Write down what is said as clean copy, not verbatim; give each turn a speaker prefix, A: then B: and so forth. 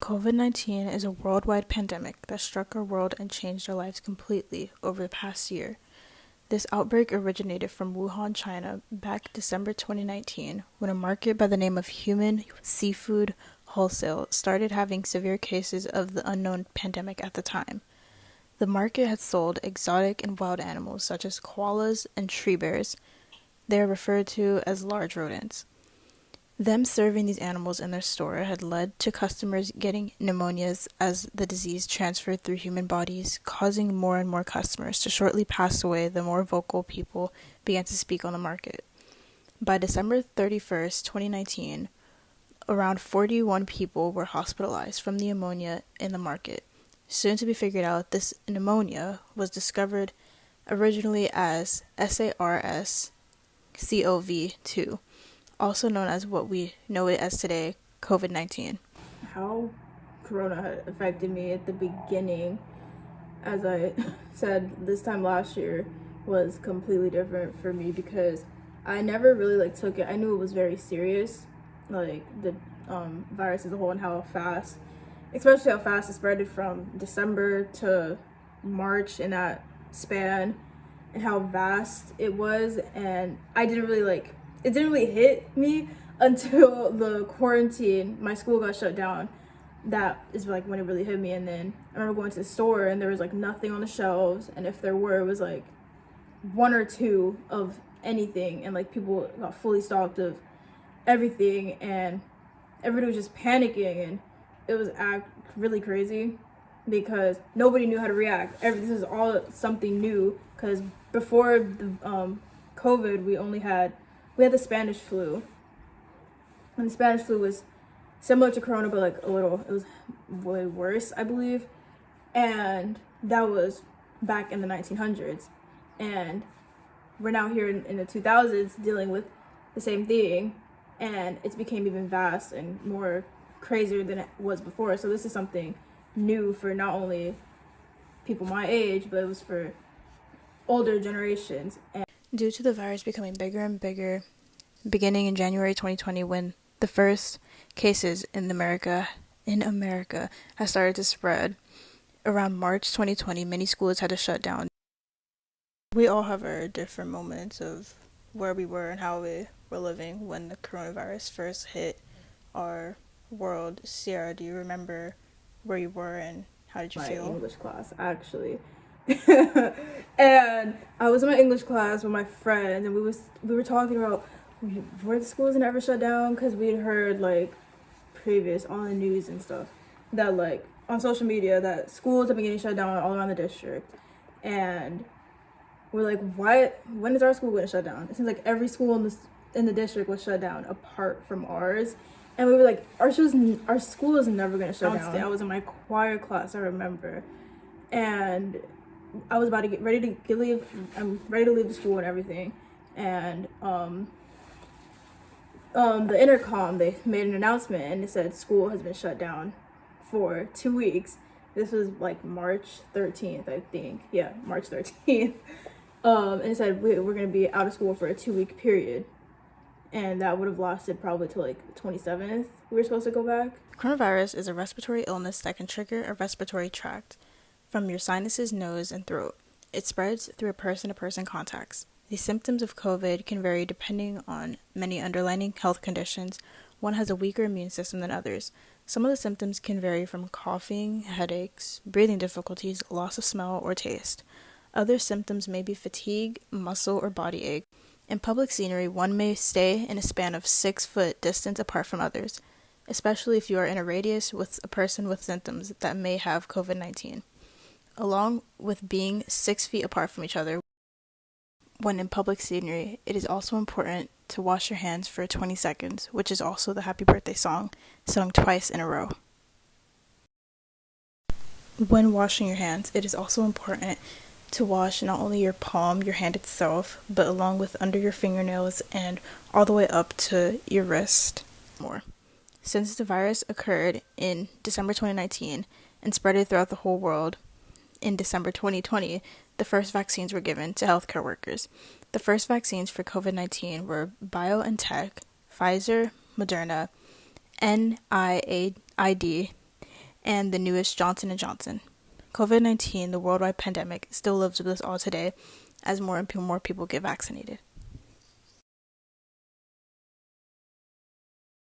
A: COVID-19 is a worldwide pandemic that struck our world and changed our lives completely over the past year. This outbreak originated from Wuhan, China, back December 2019, when a market by the name of Human Seafood Wholesale started having severe cases of the unknown pandemic at the time. The market had sold exotic and wild animals such as koalas and tree bears. They are referred to as large rodents. Them serving these animals in their store had led to customers getting pneumonias as the disease transferred through human bodies, causing more and more customers to shortly pass away the more vocal people began to speak on the market. By December 31st, 2019, around 41 people were hospitalized from the pneumonia in the market. Soon to be figured out, this pneumonia was discovered originally as SARS-CoV-2. Also known as what we know it as today, COVID-19. How Corona had affected me at the beginning, as I said this time last year, was completely different for me because I never really took it. I knew it was very serious, the virus as a whole, and especially how fast it spread from December to March in that span, and how vast it was. And I didn't really it didn't really hit me until the quarantine. My school got shut down. That is when it really hit me. And then I remember going to the store and there was nothing on the shelves, and if there were, it was one or two of anything, and people got fully stocked of everything, and everybody was just panicking, and it was really crazy because nobody knew how to react. This is all something new, because before the COVID, we had the Spanish flu, and the Spanish flu was similar to Corona, but it was way worse, I believe. And that was back in the 1900s, and we're now here in the 2000s dealing with the same thing, and it's became even vast and more crazier than it was before. So this is something new for not only people my age, but it was for older generations. And due to the virus becoming bigger and bigger, beginning in January 2020, when the first cases in America has started to spread, around March 2020, many schools had to shut down. We all have our different moments of where we were and how we were living when the coronavirus first hit our world. Sierra, do you remember where you were and how did you feel? My English class, actually. And I was in my English class with my friends, and we were talking about were the schools never shut down, because we had heard previous on the news and stuff that on social media that schools have been getting shut down all around the district. And we're when is our school going to shut down? It seems like every school in the district was shut down apart from ours. And we were our school is never going to shut down. I was in my choir class, I remember, and I was about to get ready to leave. I'm ready to leave the school and everything, and the intercom, they made an announcement, and it said school has been shut down for 2 weeks. This was March 13th, I think. Yeah, March 13th. And it said we're going to be out of school for a 2-week period. And that would have lasted probably till the 27th. We were supposed to go back. Coronavirus is a respiratory illness that can trigger a respiratory tract from your sinuses, nose, and throat. It spreads through a person-to-person contacts. The symptoms of COVID can vary depending on many underlying health conditions. One has a weaker immune system than others. Some of the symptoms can vary from coughing, headaches, breathing difficulties, loss of smell or taste. Other symptoms may be fatigue, muscle or body ache. In public scenery, one may stay in a span of 6-foot distance apart from others, especially if you are in a radius with a person with symptoms that may have COVID-19. Along with being 6 feet apart from each other, when in public scenery, it is also important to wash your hands for 20 seconds, which is also the happy birthday song, sung twice in a row. When washing your hands, it is also important to wash not only your palm, your hand itself, but along with under your fingernails and all the way up to your wrist. Since the virus occurred in December 2019 and spread throughout the whole world in December 2020, the first vaccines were given to healthcare workers. The first vaccines for COVID-19 were BioNTech, Pfizer, Moderna, NIAID, and the newest Johnson & Johnson. COVID-19, the worldwide pandemic, still lives with us all today as more and more people get vaccinated.